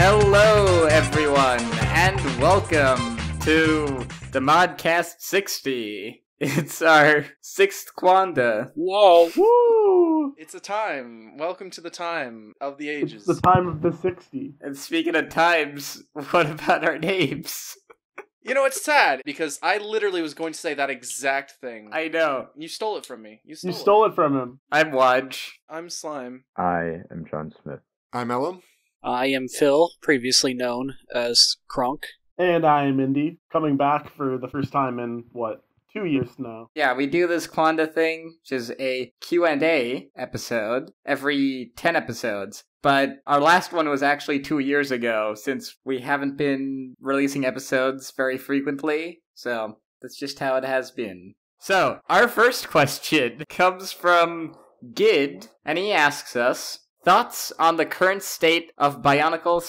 Hello, everyone, and welcome to the Modcast 60. It's our 6th Qanda. Whoa. Woo! It's a time. Welcome to the time of the ages. It's the time of the 60. And speaking of times, what about our names? You know, it's sad, because I literally was going to say that exact thing. I know. You stole it from me. You stole it from him. I'm Waj. I'm Slime. I am John Smith. I'm Ellum. I am Phil, previously known as Kronk. And I am Indy, coming back for the first time in, 2 years now. Yeah, we do this Qanda thing, which is a Q&A episode every 10 episodes. But our last one was actually 2 years ago, since we haven't been releasing episodes very frequently. So that's just how it has been. So, our first question comes from Gid, and he asks us, thoughts on the current state of Bionicle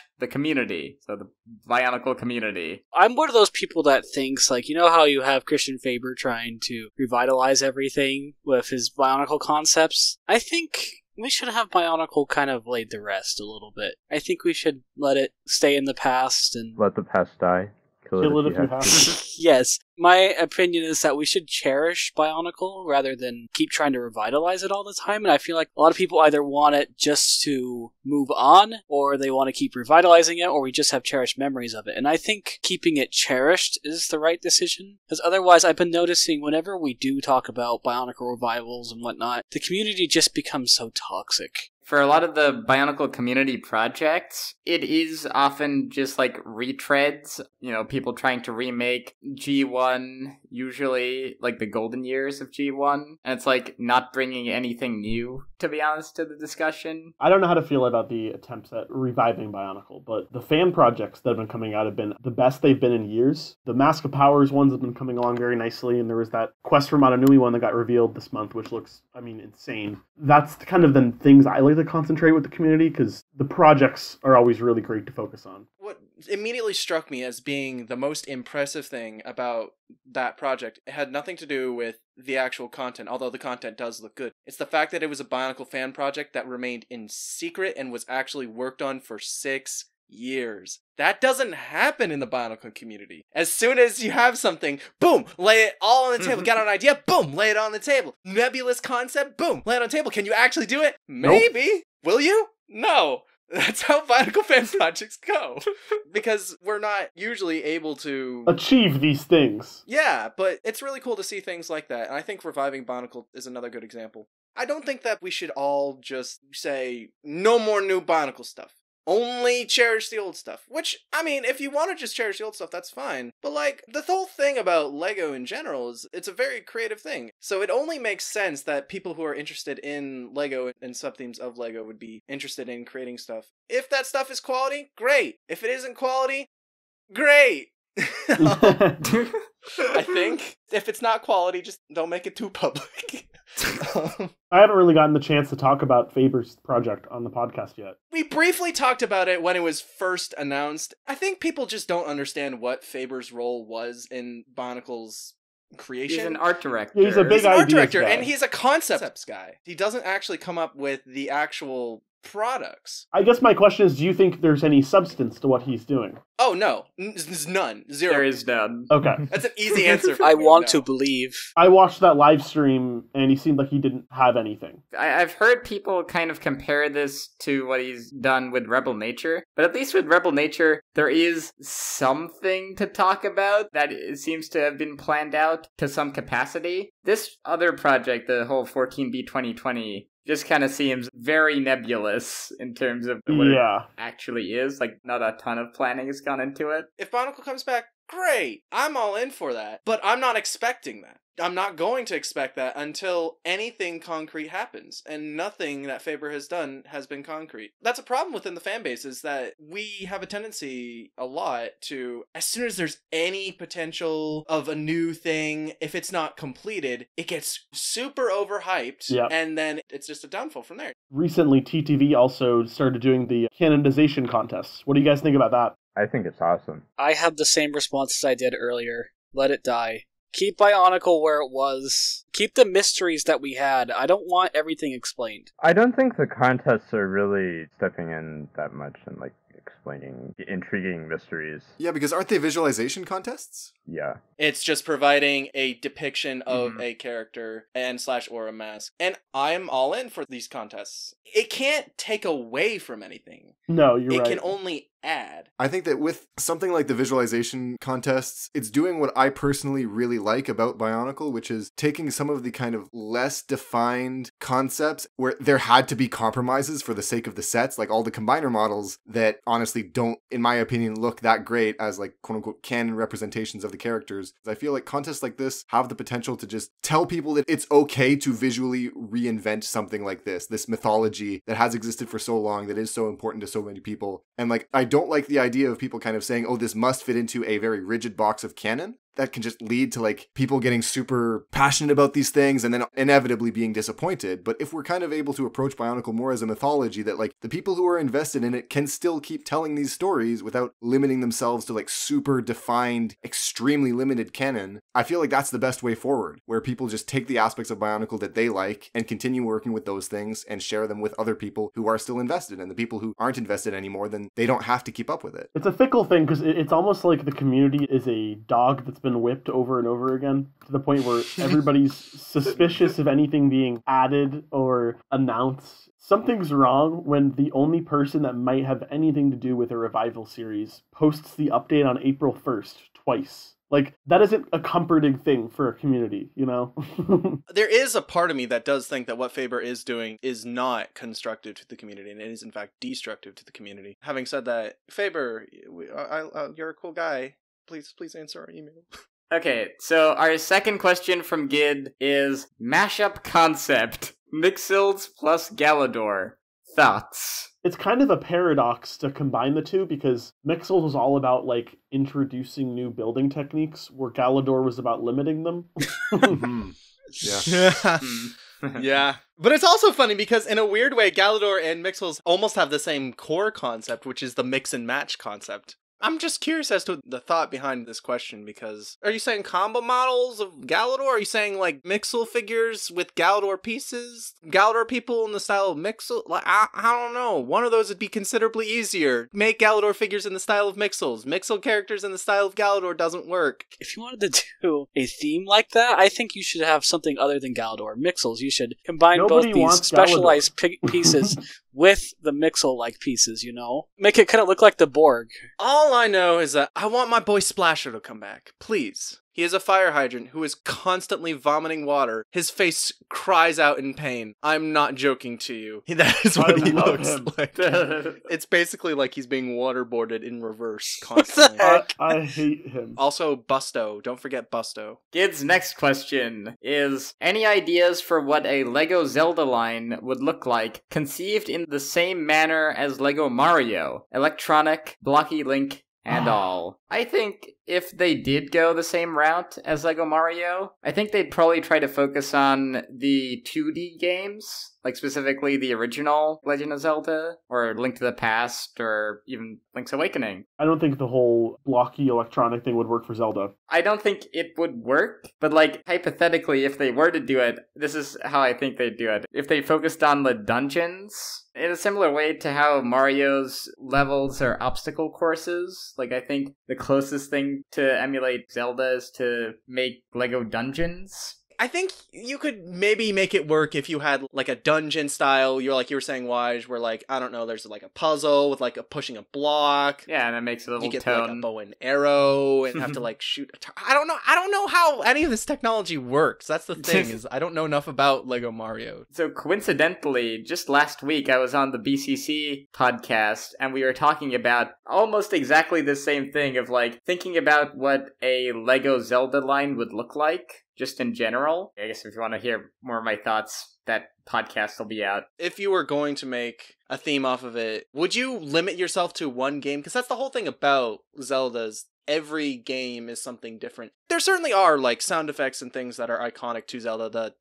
/ the community. So the Bionicle community. I'm one of those people that thinks, you know how you have Christian Faber trying to revitalize everything with his Bionicle concepts? I think we should have Bionicle kind of laid to rest a little bit. I think we should let it stay in the past and... Let the past die. Kill it if you have to. Yes. My opinion is that we should cherish Bionicle rather than keep trying to revitalize it all the time. And I feel like a lot of people either want it just to move on, or they want to keep revitalizing it, or we just have cherished memories of it. And I think keeping it cherished is the right decision. Because otherwise, I've been noticing whenever we do talk about Bionicle revivals and whatnot, the community just becomes so toxic. For a lot of the Bionicle community projects, it is often just retreads, people trying to remake G1, usually the golden years of G1, and it's not bringing anything new, to be honest, to the discussion. I don't know how to feel about the attempts at reviving Bionicle, but the fan projects that have been coming out have been the best they've been in years. The Mask of Powers ones have been coming along very nicely, and there was that Quest for Mata Nui one that got revealed this month, which looks, insane. That's kind of the things I like to concentrate with the community, because the projects are always really great to focus on. What immediately struck me as being the most impressive thing about that project, it had nothing to do with the actual content, although the content does look good. It's the fact that it was a Bionicle fan project that remained in secret and was actually worked on for 6 years. That doesn't happen in the Bionicle community. As soon as you have something, boom, lay it all on the table. Got an idea, boom, lay it on the table. Nebulous concept, boom, lay it on the table. Can you actually do it? Maybe. Nope. Will you? No. That's how Bionicle fan projects go. Because we're not usually able to achieve these things. Yeah, but it's really cool to see things like that. And I think reviving Bionicle is another good example. I don't think that we should all just say, no more new Bionicle stuff. Only cherish the old stuff. Which, if you want to just cherish the old stuff, that's fine. But, the whole thing about LEGO in general is it's a very creative thing. So it only makes sense that people who are interested in LEGO and sub-themes of LEGO would be interested in creating stuff. If that stuff is quality, great. If it isn't quality, great. I think if it's not quality, just don't make it too public. I haven't really gotten the chance to talk about Faber's project on the podcast yet. We briefly talked about it when it was first announced. I think people just don't understand what Faber's role was in Bionicle's creation. He's an art director. Yeah, he's a big art director, guy. and he's a concepts guy. He doesn't actually come up with the actual products. I guess my question is, do you think there's any substance to what he's doing? Oh, no. There's none. Zero. There is none. Okay. That's an easy answer for I me, want no. to believe. I watched that live stream, and he seemed like he didn't have anything. I've heard people kind of compare this to what he's done with Rebel Nature, but at least with Rebel Nature, there is something to talk about that seems to have been planned out to some capacity. This other project, the whole 14B 2020, just kind of seems very nebulous in terms of what it actually is. Not a ton of planning has gone into it. If Bionicle comes back, great. I'm all in for that. But I'm not expecting that. I'm not going to expect that until anything concrete happens. And nothing that Faber has done has been concrete. That's a problem within the fan base, is that we have a tendency a lot to, as soon as there's any potential of a new thing, if it's not completed, it gets super overhyped. Yep. And then it's just a downfall from there. Recently, TTV also started doing the canonization contests. What do you guys think about that? I think it's awesome. I had the same response as I did earlier. Let it die. Keep Bionicle where it was. Keep the mysteries that we had. I don't want everything explained. I don't think the contests are really stepping in that much and explaining intriguing mysteries. Yeah, because aren't they visualization contests? Yeah. It's just providing a depiction of a character and / or a mask. And I'm all in for these contests. It can't take away from anything. No, you're right. It can only add. I think that with something like the visualization contests, it's doing what I personally really like about Bionicle, which is taking some of the kind of less defined concepts where there had to be compromises for the sake of the sets, like all the combiner models that honestly don't, in my opinion, look that great as like quote unquote canon representations of the characters. I feel like contests like this have the potential to just tell people that it's okay to visually reinvent something like this mythology that has existed for so long, that is so important to so many people. And like, I don't like the idea of people kind of saying, oh, this must fit into a very rigid box of canon. That can just lead to like people getting super passionate about these things and then inevitably being disappointed. But if we're kind of able to approach Bionicle more as a mythology that like the people who are invested in it can still keep telling these stories without limiting themselves to like super defined, extremely limited canon, I feel like that's the best way forward, where people just take the aspects of Bionicle that they like and continue working with those things and share them with other people who are still invested. And the people who aren't invested anymore, then they don't have to keep up with it. It's a fickle thing because it's almost like the community is a dog that's been whipped over and over again to the point where everybody's suspicious of anything being added or announced. Something's wrong when the only person that might have anything to do with a revival series posts the update on April 1st twice. Like, that isn't a comforting thing for a community, you know? There is a part of me that does think that what Faber is doing is not constructive to the community, and it is in fact destructive to the community. Having said that, Faber, you're a cool guy. Please answer our email. Okay, so our second question from Gid is Mashup concept. Mixels plus Galidor. Thoughts? It's kind of a paradox to combine the two because Mixels was all about like introducing new building techniques where Galidor was about limiting them. Yeah. Yeah. But it's also funny because in a weird way, Galidor and Mixels almost have the same core concept, which is the mix and match concept. I'm just curious as to the thought behind this question, because are you saying combo models of Galidor? Are you saying like Mixel figures with Galidor pieces? Galidor people in the style of Mixel? Like, I don't know. One of those would be considerably easier. Make Galidor figures in the style of Mixels. Mixel characters in the style of Galidor doesn't work. If you wanted to do a theme like that, I think you should have something other than Galidor. Mixels. You should combine Nobody both these wants specialized pieces with the Mixel-like pieces, you know? Make it kind of look like the Borg. All I know is that I want my boy Splasher to come back. Please. He is a fire hydrant who is constantly vomiting water. His face cries out in pain. I'm not joking to you. That is what he looks like. It's basically like he's being waterboarded in reverse constantly. I hate him. Also, Busto. Don't forget Busto. Gid's next question is, any ideas for what a LEGO Zelda line would look like, conceived in the same manner as LEGO Mario? Electronic, blocky Link, and all. I think if they did go the same route as LEGO Mario, I think they'd probably try to focus on the 2D games, like specifically the original Legend of Zelda, or Link to the Past, or even Link's Awakening. I don't think the whole blocky electronic thing would work for Zelda. I don't think it would work, but like, hypothetically, if they were to do it, this is how I think they'd do it. If they focused on the dungeons, in a similar way to how Mario's levels are obstacle courses, like I think the closest thing to emulate Zelda is to make Lego dungeons. I think you could maybe make it work if you had like a dungeon style. You're like you were saying, Waj, where like, I don't know, there's like a puzzle with like a pushing a block. Yeah, and it makes a little you get tone. Like a bow and arrow and have to like shoot. I don't know how any of this technology works. That's the thing, is I don't know enough about Lego Mario. So coincidentally, just last week I was on the BCC podcast and we were talking about almost exactly the same thing of like thinking about what a Lego Zelda line would look like. Just in general. I guess if you want to hear more of my thoughts, that podcast will be out. If you were going to make a theme off of it, would you limit yourself to one game? Because that's the whole thing about Zelda's. Every game is something different. There certainly are like sound effects and things that are iconic to Zelda. The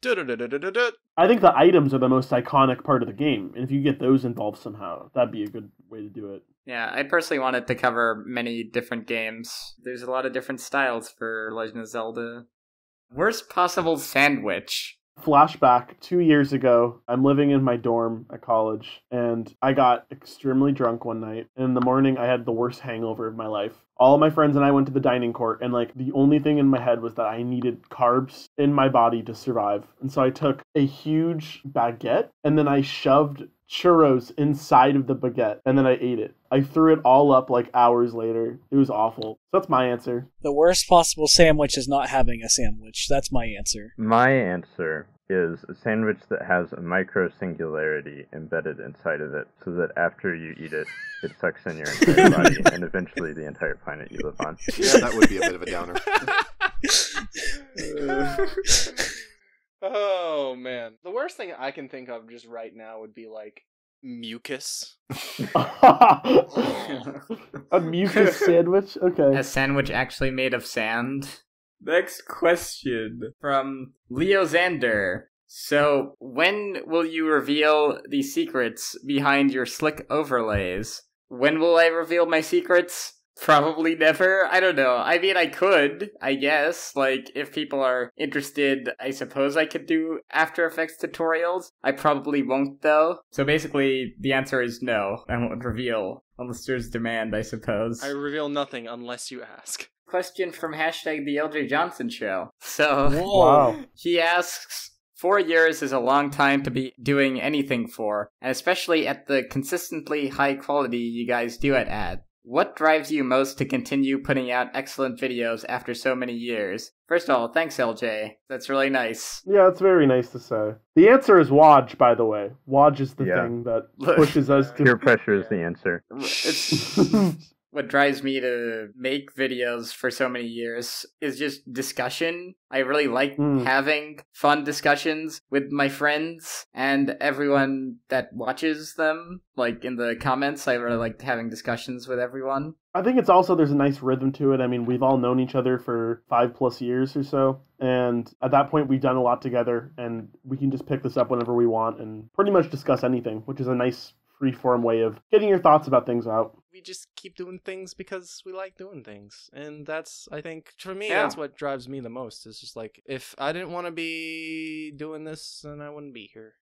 I think the items are the most iconic part of the game, and if you get those involved somehow, that'd be a good way to do it. Yeah, I personally wanted to cover many different games. There's a lot of different styles for Legend of Zelda. Worst possible sandwich. Flashback 2 years ago, I'm living in my dorm at college, and I got extremely drunk one night. And in the morning, I had the worst hangover of my life. All of my friends and I went to the dining court, and like the only thing in my head was that I needed carbs in my body to survive. And so I took a huge baguette, and then I shoved churros inside of the baguette, and then I ate it. I threw it all up like hours later. It was awful. So that's my answer. The worst possible sandwich is not having a sandwich. That's my answer. My answer is a sandwich that has a micro singularity embedded inside of it, so that after you eat it, it sucks in your entire body and eventually the entire planet you live on. Yeah, that would be a bit of a downer. Oh man, the worst thing I can think of just right now would be like mucus. A mucus sandwich? Okay. A sandwich actually made of sand. Next question from Leo Xander. So, when will you reveal the secrets behind your slick overlays? When will I reveal my secrets? Probably never. I don't know. I mean, I could, I guess. Like, if people are interested, I suppose I could do After Effects tutorials. I probably won't, though. So basically, the answer is no. I won't reveal. Unless there's demand, I suppose. I reveal nothing unless you ask. Question from hashtag the LJ Johnson Show. So, Wow. he asks, 4 years is a long time to be doing anything for, and especially at the consistently high quality you guys do at Ad. What drives you most to continue putting out excellent videos after so many years? First of all, thanks LJ. That's really nice. Yeah, it's very nice to say. The answer is Waj, by the way. Waj is the thing that pushes us to... Peer pressure is the answer. It's... What drives me to make videos for so many years is just discussion. I really like having fun discussions with my friends and everyone that watches them. Like in the comments, I really like having discussions with everyone. I think it's also, there's a nice rhythm to it. I mean, we've all known each other for 5+ years or so. And at that point, we've done a lot together. And we can just pick this up whenever we want and pretty much discuss anything, which is a nice free-form way of getting your thoughts about things out. We just keep doing things because we like doing things. And that's, I think, for me, Yeah. that's what drives me the most. It's just like, if I didn't want to be doing this, then I wouldn't be here.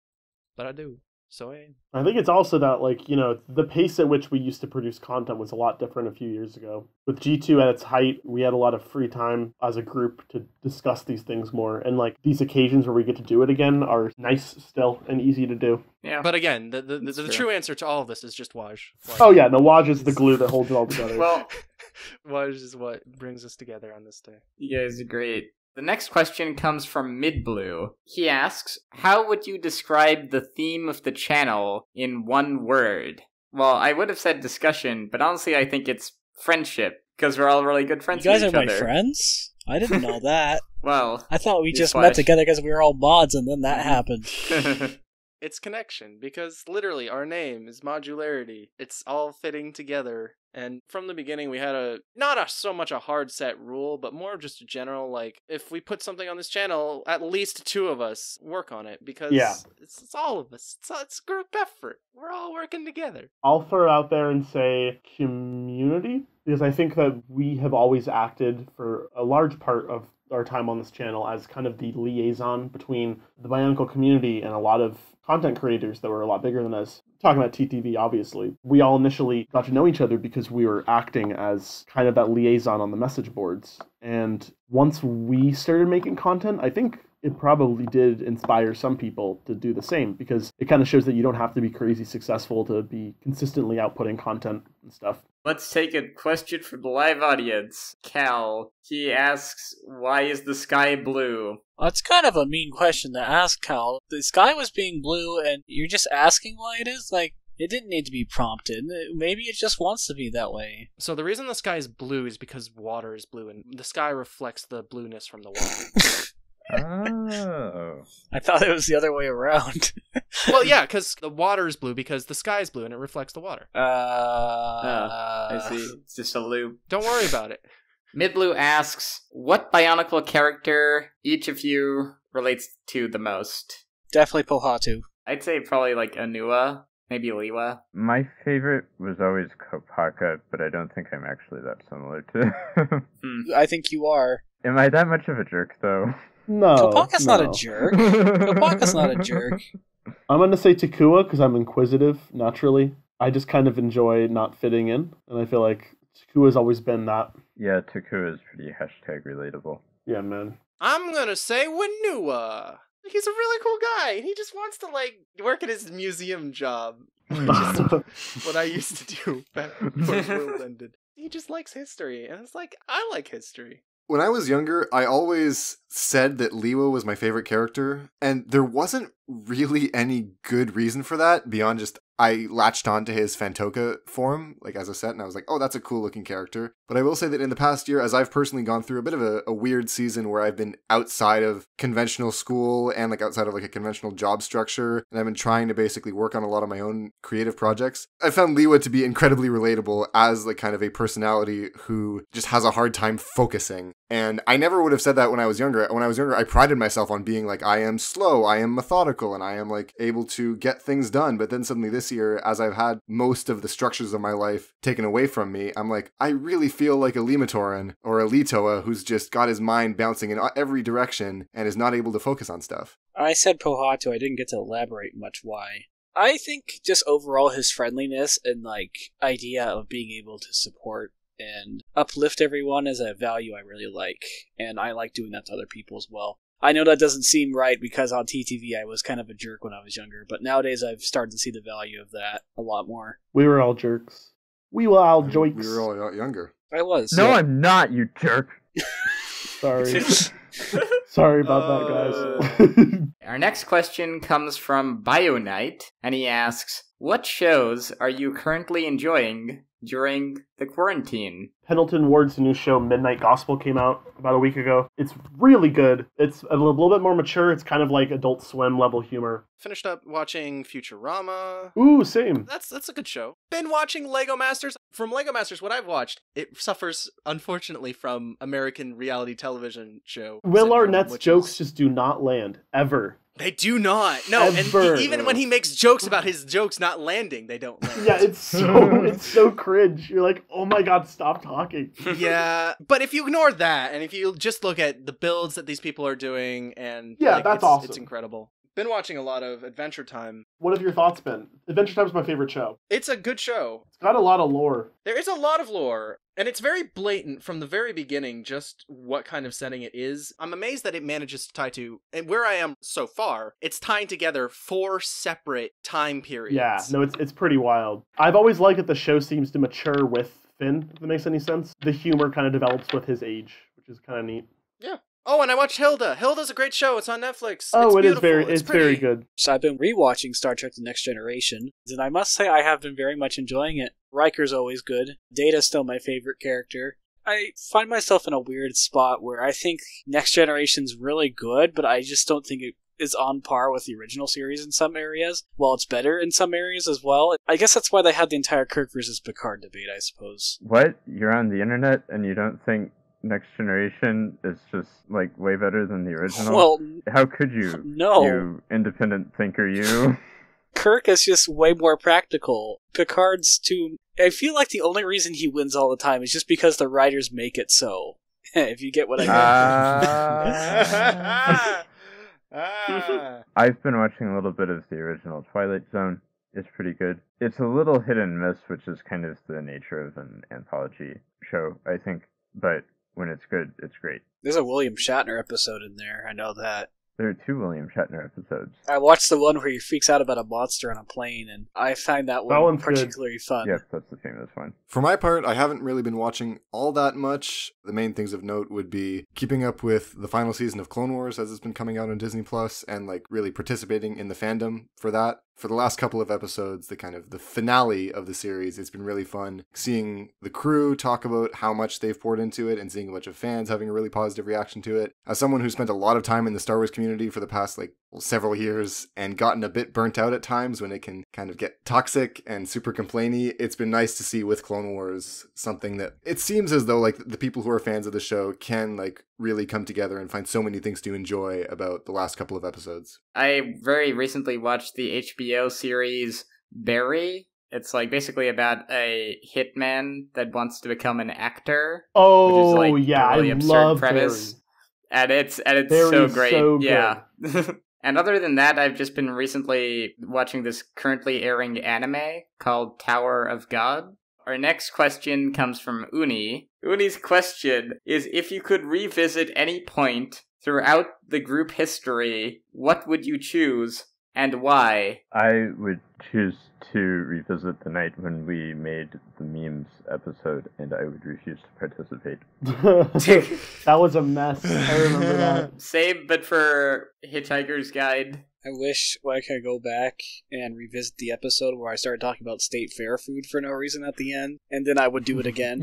But I do. So I think it's also that, like, you know, the pace at which we used to produce content was a lot different a few years ago. With G2 at its height, we had a lot of free time as a group to discuss these things more. And, like, these occasions where we get to do it again are nice still and easy to do. Yeah. But again, the true answer to all of this is just Waj. Oh, yeah, no, Waj is the glue that holds it all together. Well, Waj is what brings us together on this day. you guys are great. The next question comes from Midblue. He asks, how would you describe the theme of the channel in one word? Well, I would have said discussion, but honestly I think it's friendship, because we're all really good friends You guys with are each my other. friends? I didn't know that. Well, I thought we just Newsflash. met together because we were all mods and then that happened. It's connection, because literally our name is Modularity. It's all fitting together. And from the beginning, we had so much a hard set rule, but more of just a general, like, if we put something on this channel, at least 2 of us work on it, because it's all of us. It's a group effort. We're all working together. I'll throw out there and say community, because I think that we have always acted for a large part of our time on this channel as kind of the liaison between the Bionicle community and a lot of content creators that were a lot bigger than us. Talking about TTV, obviously. We all initially got to know each other because we were acting as kind of that liaison on the message boards. And once we started making content, I think it probably did inspire some people to do the same, because it kind of shows that you don't have to be crazy successful to be consistently outputting content and stuff. let's take a question from the live audience. Cal, he asks, why is the sky blue? Well, it's kind of a mean question to ask, Cal. The sky was being blue, and you're just asking why it is? Like, it didn't need to be prompted. Maybe it just wants to be that way. So the reason the sky is blue is because water is blue, and the sky reflects the blueness from the water. Oh. I thought it was the other way around. Well, yeah, because the water is blue because the sky is blue and it reflects the water. I see. It's just a loop. Don't worry about it. Midblue asks, what Bionicle character each of you relates to the most? Definitely Pohatu. I'd say probably like Anua, maybe Liwa. My favorite was always Kopaka, but I don't think I'm actually that similar to him. I think you are. Am I that much of a jerk, though? No. Kopaka's no. not a jerk. Kopaka's not a jerk. I'm going to say Takua because I'm inquisitive, naturally. I just kind of enjoy not fitting in, and I feel like Takua's always been that. Yeah, Taku is pretty #relatable. Yeah, man. I'm gonna say Winua. He's a really cool guy, and he just wants to, like, work at his museum job. What I used to do back before the world ended. He just likes history, and it's like, I like history. When I was younger, I always said that Liwa was my favorite character, and there wasn't really any good reason for that beyond just I latched on to his Fantoka form, like as a set, and I was like, oh, that's a cool looking character. But I will say that in the past year, as I've personally gone through a bit of a weird season where I've been outside of conventional school and like outside of like a conventional job structure, and I've been trying to basically work on a lot of my own creative projects, I found Liwa to be incredibly relatable as like kind of a personality who just has a hard time focusing. And I never would have said that when I was younger. When I was younger, I prided myself on being like, I am slow, I am methodical, and I am like able to get things done. But then suddenly this year, as I've had most of the structures of my life taken away from me, I'm like, I really feel like a Limatoran or a Litoa who's just got his mind bouncing in every direction and is not able to focus on stuff. I said Pohatu, I didn't get to elaborate much why. I think just overall his friendliness and, like, idea of being able to support and uplift everyone is a value I really like, and I like doing that to other people as well. I know that doesn't seem right because on TTV I was kind of a jerk when I was younger, but nowadays I've started to see the value of that a lot more. We were all jerks. We were all joiks. We were all younger. I was. No, I'm not, you jerk. Sorry. Sorry about that, guys. Our next question comes from Bionite, and he asks, what shows are you currently enjoying during the quarantine? Pendleton Ward's new show, Midnight Gospel, came out about a week ago. It's really good. It's a little bit more mature. It's kind of like Adult Swim level humor. Finished up watching Futurama. Ooh, same. That's a good show. Been watching Lego Masters. From Lego Masters, what I've watched, it suffers, unfortunately, from American reality television show Will syndrome, Arnett's which jokes is- just do not land, ever. They do not. No, Ever. and even when he makes jokes about his jokes not landing, they don't land. Yeah, it's so cringe. You're like, oh my god, stop talking. Yeah, but if you ignore that, and if you just look at the builds that these people are doing, and Yeah, like, that's awesome. It's incredible. Been watching a lot of Adventure Time. What have your thoughts been? Adventure Time's my favorite show. It's a good show. It's got a lot of lore. There is a lot of lore, and it's very blatant from the very beginning, just what kind of setting it is. I'm amazed that it manages to tie to, and where I am so far, it's tying together 4 separate time periods. Yeah, no, it's pretty wild. I've always liked that the show seems to mature with Finn, if that makes any sense. The humor kind of develops with his age, which is kind of neat. Yeah. Oh, and I watched Hilda. Hilda's a great show. It's on Netflix. Oh, it's it's very good. So I've been rewatching Star Trek The Next Generation, and I must say I have been very much enjoying it. Riker's always good. Data's still my favorite character. I find myself in a weird spot where I think Next Generation's really good, but I just don't think it is on par with the original series in some areas, while it's better in some areas as well. I guess that's why they had the entire Kirk versus Picard debate, I suppose. What? You're on the internet and you don't think Next Generation is just, like, way better than the original? Well, how could you? No. You independent thinker, you. Kirk is just way more practical. Picard's too... I feel like the only reason he wins all the time is just because the writers make it so. If you get what I mean. I've been watching a little bit of the original Twilight Zone. It's pretty good. It's a little hit and miss, which is kind of the nature of an anthology show, I think. But when it's good, it's great. There's a William Shatner episode in there, I know that. There are 2 William Shatner episodes. I watched the one where he freaks out about a monster on a plane, and I find that one one's particularly fun. Yep, that's the famous one. For my part, I haven't really been watching all that much. The main things of note would be keeping up with the final season of Clone Wars as it's been coming out on Disney Plus, and like really participating in the fandom for that. For the last couple of episodes, the finale of the series, it's been really fun seeing the crew talk about how much they've poured into it and seeing a bunch of fans having a really positive reaction to it. As someone who spent a lot of time in the Star Wars community for the past several years and gotten a bit burnt out at times when it can kind of get toxic and super complainy, it's been nice to see with Clone Wars something that it seems as though like the people who are fans of the show can like really come together and find so many things to enjoy about the last couple of episodes. I very recently watched the HBO series Barry. It's like basically about a hitman that wants to become an actor. Oh, which is, like, yeah, a really I absurd love premise. Barry. And it's Very so great. so good. Yeah. And other than that, I've just been recently watching this currently airing anime called Tower of God. Our next question comes from Uni. Uni's question is, if you could revisit any point throughout the group history, what would you choose and why? I would choose to revisit the night when we made the memes episode, and I would refuse to participate. That was a mess. I remember that. Same, but for Hitchhiker's Guide. I wish I could go back and revisit the episode where I started talking about state fair food for no reason at the end, and then I would do it again.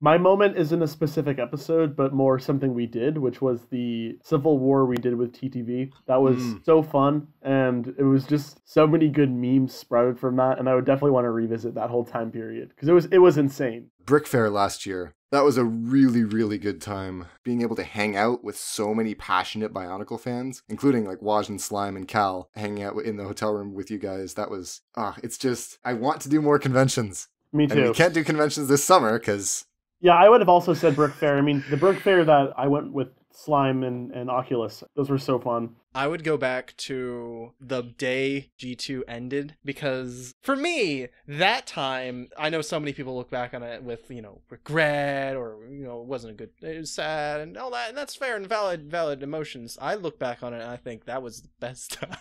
My moment isn't a specific episode, but more something we did, which was the Civil War we did with TTV. That was so fun, and it was just so many good memes sprouted from that, and I would definitely want to revisit that whole time period, because it was insane. Brick Fair last year. That was a really, really good time. Being able to hang out with so many passionate Bionicle fans, including like Waj and Slime and Cal, hanging out in the hotel room with you guys. That was, it's just, I want to do more conventions. Me too. And we can't do conventions this summer because... Yeah, I would have also said Brick Fair. I mean, the Brick Fair that I went with Slime and Oculus, those were so fun. I would go back to the day G2 ended, because for me, that time, I know so many people look back on it with, regret, or, it wasn't a good, it was sad and all that, and that's fair and valid emotions. I look back on it and I think that was the best time.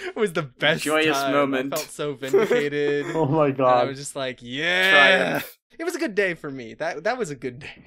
It was the best joyous time. moment. I felt so vindicated. Oh my And god. I was just like, yeah. Triumph. It was a good day for me. That was a good day.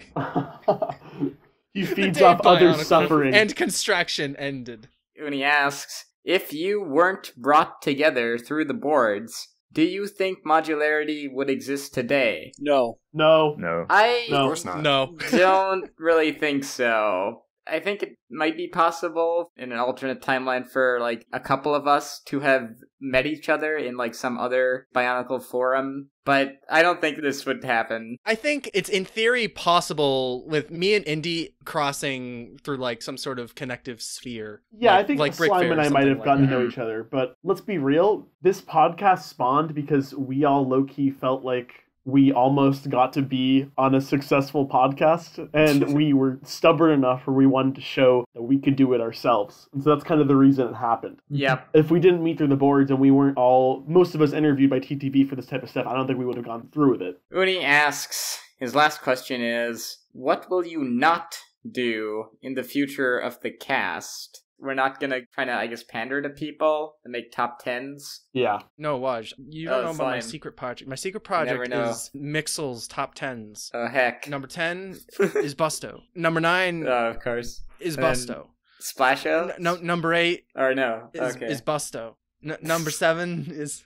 He The feeds day off others' Bionicle suffering. and constraction ended. Uni asks, if you weren't brought together through the boards, do you think modularity would exist today? No. No. No. Of I course not. No. don't really think so. I think it might be possible in an alternate timeline for, like, a couple of us to have met each other in, like, some other Bionicle forum, but I don't think this would happen. I think it's in theory possible with me and Indy crossing through like some sort of connective sphere. Yeah, like, I think like Brick Slime Fair and or I might something have like gotten to that. know each other, but let's be real. This podcast spawned because we all low-key felt like we almost got to be on a successful podcast, and we were stubborn enough where we wanted to show that we could do it ourselves. And so that's kind of the reason it happened. Yep. If we didn't meet through the boards and we weren't all, most of us interviewed by TTV for this type of stuff, I don't think we would have gone through with it. Uni asks, his last question is, what will you not do in the future of the cast? We're not gonna try to, I guess, pander to people and make top 10s. Yeah. No, Waj, you don't know about my Slime. secret project. My secret Never project know. is Mixels top 10s. Oh, heck. Number 10 is Busto. Number 9 Of course. is And then Busto. Splasho? Number 8 Or no. is, Okay. is Busto. Number 7 is...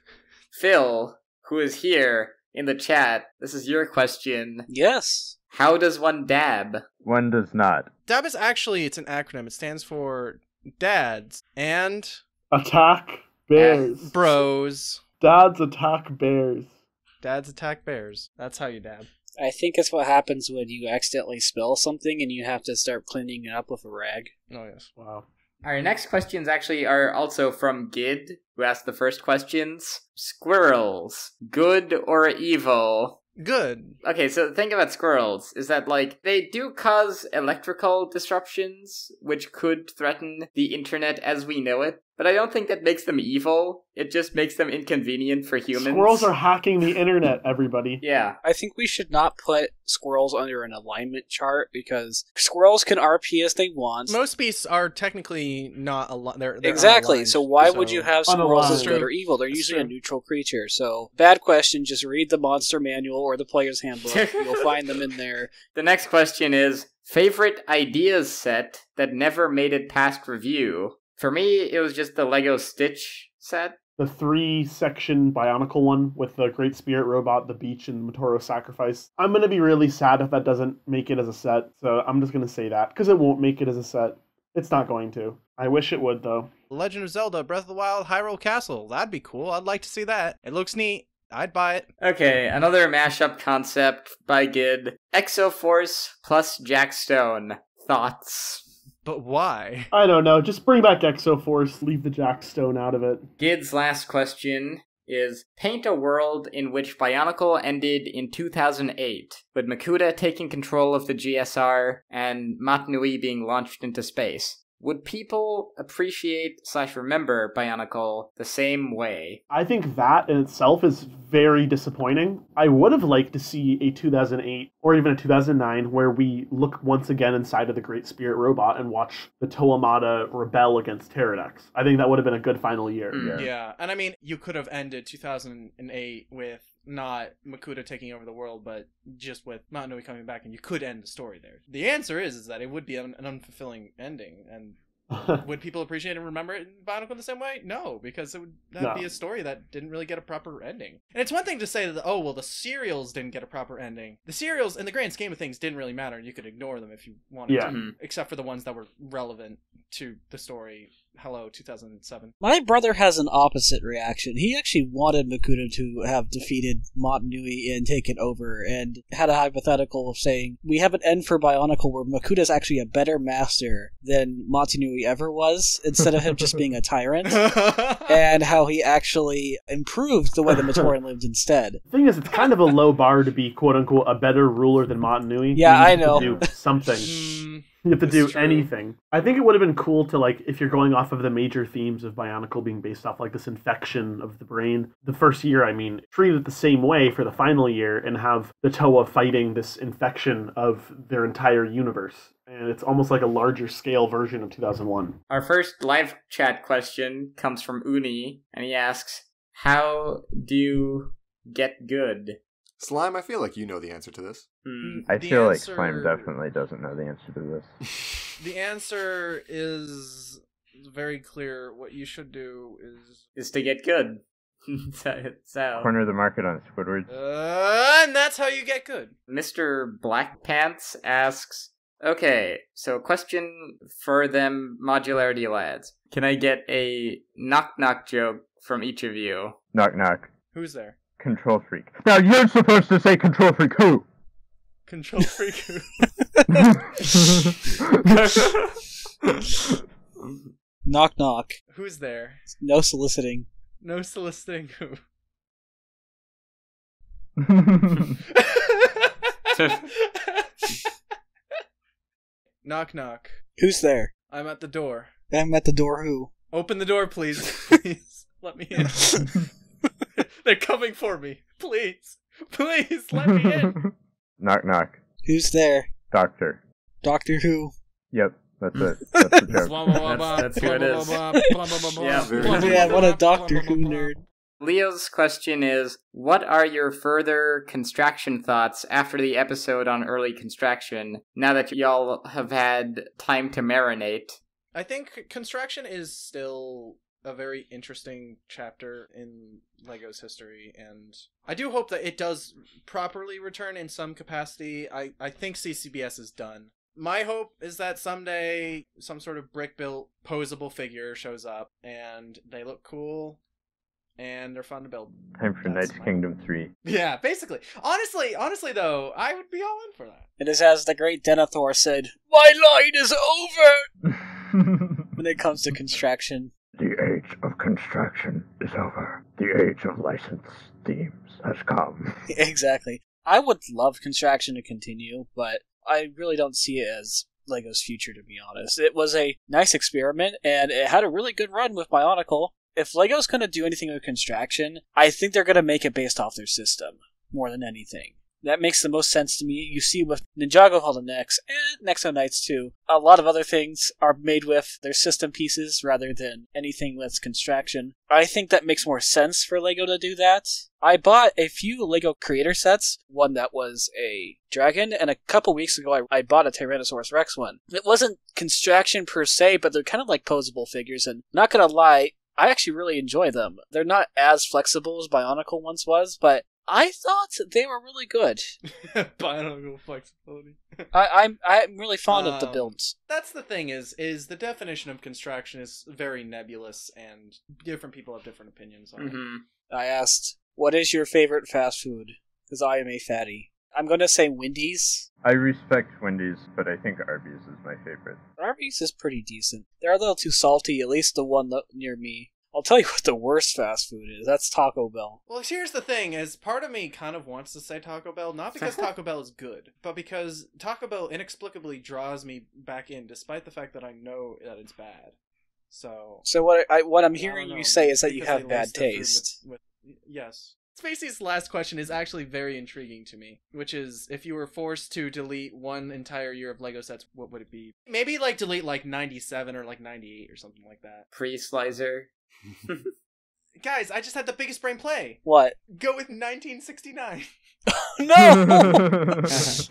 Phil, who is here in the chat, this is your question. Yes. How does one dab? One does not. DAB is actually, it's an acronym. It stands for Dads and Attack bears. Bros. Dads attack bears. Dads attack bears. That's how you dab. I think it's what happens when you accidentally spill something and you have to start cleaning it up with a rag. Oh, yes. Wow. Our next questions actually are also from Gid, who asked the first questions. Squirrels, good or evil? Good. Okay, so the thing about squirrels is that, like, they do cause electrical disruptions, which could threaten the internet as we know it, but I don't think that makes them evil. It just makes them inconvenient for humans. Squirrels are hacking the internet, everybody. Yeah. I think we should not put squirrels under an alignment chart because squirrels can RP as they want. Most beasts are technically not they're Exactly. unaligned, So why would you have squirrels as Unaligned. good or evil? They're That's usually a true. neutral creature. So bad question. Just read the monster manual or the player's handbook. You'll find them in there. The next question is, favorite ideas set that never made it past review? For me, it was just the Lego Stitch set. The 3-section Bionicle one with the Great Spirit Robot, the beach, and Matoro Sacrifice. I'm going to be really sad if that doesn't make it as a set, so I'm just going to say that, because it won't make it as a set. It's not going to. I wish it would, though. Legend of Zelda Breath of the Wild Hyrule Castle. That'd be cool. I'd like to see that. It looks neat. I'd buy it. Okay, another mashup concept by Gid. Exo-Force plus Jack Stone. Thoughts? But why? I don't know. Just bring back Exo-Force. Leave the Jack Stone out of it. Gid's last question is paint a world in which Bionicle ended in 2008, with Makuta taking control of the GSR and Mata Nui being launched into space. Would people appreciate/remember Bionicle the same way? I think that in itself is very disappointing. I would have liked to see a 2008 or even a 2009 where we look once again inside of the Great Spirit Robot and watch the Toamata rebel against Pterodax. I think that would have been a good final year. Yeah, and I mean, you could have ended 2008 with not Makuta taking over the world, but just with Mata Nui coming back, and you could end the story there. The answer is that it would be an unfulfilling ending, and would people appreciate and remember it in Bionicle the same way? No, because that'd be a story that didn't really get a proper ending. And it's one thing to say that, oh, well, the serials didn't get a proper ending. The serials, in the grand scheme of things, didn't really matter, and you could ignore them if you wanted to, except for the ones that were relevant to the story. Hello, 2007. My brother has an opposite reaction. He actually wanted Makuta to have defeated Mata Nui and taken over, and had a hypothetical of saying, we have an end for Bionicle where Makuta's actually a better master than Mata Nui ever was, instead of him just being a tyrant, and how he actually improved the way the Matoran lived instead. The thing is, it's kind of a low bar to be, quote-unquote, a better ruler than Mata Nui. Yeah, I know. To do something. You have to do anything. I think it would have been cool to, like, if you're going off of the major themes of Bionicle being based off, like, this infection of the brain, the first year, I mean, treat it the same way for the final year and have the Toa fighting this infection of their entire universe. And it's almost like a larger scale version of 2001. Our first live chat question comes from Uni, and he asks, how do you get good? Slime, I feel like you know the answer to this. I feel like Slime definitely doesn't know the answer to this. The answer is very clear. What you should do is to get good. So corner the market on Squidward. And that's how you get good. Mr. Black Pants asks, okay, so question for them modularity lads. Can I get a knock-knock joke from each of you? Knock knock. Who's there? Control freak. Now you're supposed to say control freak who? Control freak who? Knock knock. Who's there? No soliciting. No soliciting who? Knock knock. Who's there? I'm at the door. I'm at the door who? Open the door, please. Please. Let me in. They're coming for me. Please. Please, let me in. Knock knock. Who's there? Doctor. Doctor Who? Yep, that's it. That's the joke. That's who it is. Yeah, what a Doctor Who nerd. Leo's question is, what are your further construction thoughts after the episode on early construction, now that y'all have had time to marinate? I think construction is still a very interesting chapter in LEGO's history, and I do hope that it does properly return in some capacity. I think CCBS is done. My hope is that someday some sort of brick-built posable figure shows up, and they look cool, and they're fun to build. Time for Knights Kingdom 3. Yeah, basically. Honestly though, I would be all in for that. It is as the great Denethor said, my line is over! When it comes to construction. The age of construction is over. The age of licensed themes has come. Exactly. I would love construction to continue, but I really don't see it as LEGO's future, to be honest. It was a nice experiment, and it had a really good run with Bionicle. If LEGO's going to do anything with construction, I think they're going to make it based off their system, more than anything. That makes the most sense to me. You see with Ninjago Hall Next, and Nexo Knights too, a lot of other things are made with their system pieces rather than anything that's construction. I think that makes more sense for LEGO to do that. I bought a few LEGO creator sets, one that was a dragon, and a couple weeks ago I bought a Tyrannosaurus Rex one. It wasn't construction per se, but they're kind of like posable figures, and not gonna lie, I actually really enjoy them. They're not as flexible as Bionicle once was, but I thought they were really good. Bionicle flexibility. I'm really fond of the builds. That's the thing is the definition of construction is very nebulous, and different people have different opinions on it. I asked, what is your favorite fast food? Because I am a fatty. I'm going to say Wendy's. I respect Wendy's, but I think Arby's is my favorite. Arby's is pretty decent. They're a little too salty, at least the one near me. I'll tell you what the worst fast food is. That's Taco Bell. Well, here's the thing, is part of me kind of wants to say Taco Bell, not because Taco Bell is good, but because Taco Bell inexplicably draws me back in, despite the fact that I know that it's bad. So what I'm hearing you say is that you have bad taste. Yes. Spacey's last question is actually very intriguing to me, which is, if you were forced to delete one entire year of Lego sets, what would it be? Maybe, like, delete, like, 97 or, like, 98 or something like that. Pre-Slicer. Guys, I just had the biggest brain play. What? Go with 1969. No!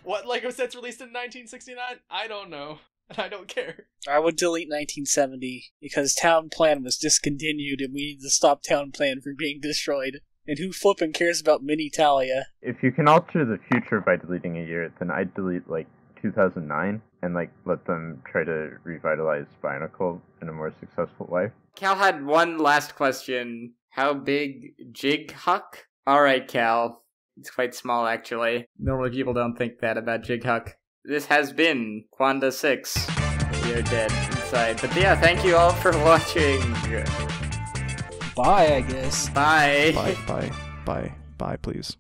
What Lego sets released in 1969? I don't know. And I don't care. I would delete 1970, because Town Plan was discontinued and we need to stop Town Plan from being destroyed. And who flippin' cares about Mini Talia? If you can alter the future by deleting a year, then I'd delete, like, 2009 and, like, let them try to revitalize Bionicle in a more successful way. Cal had one last question. How big Jighukk? Alright, Cal. It's quite small, actually. Normally people don't think that about Jighukk. This has been Qanda 6. We are dead inside. But yeah, thank you all for watching. Bye, I guess. Bye. Bye, please.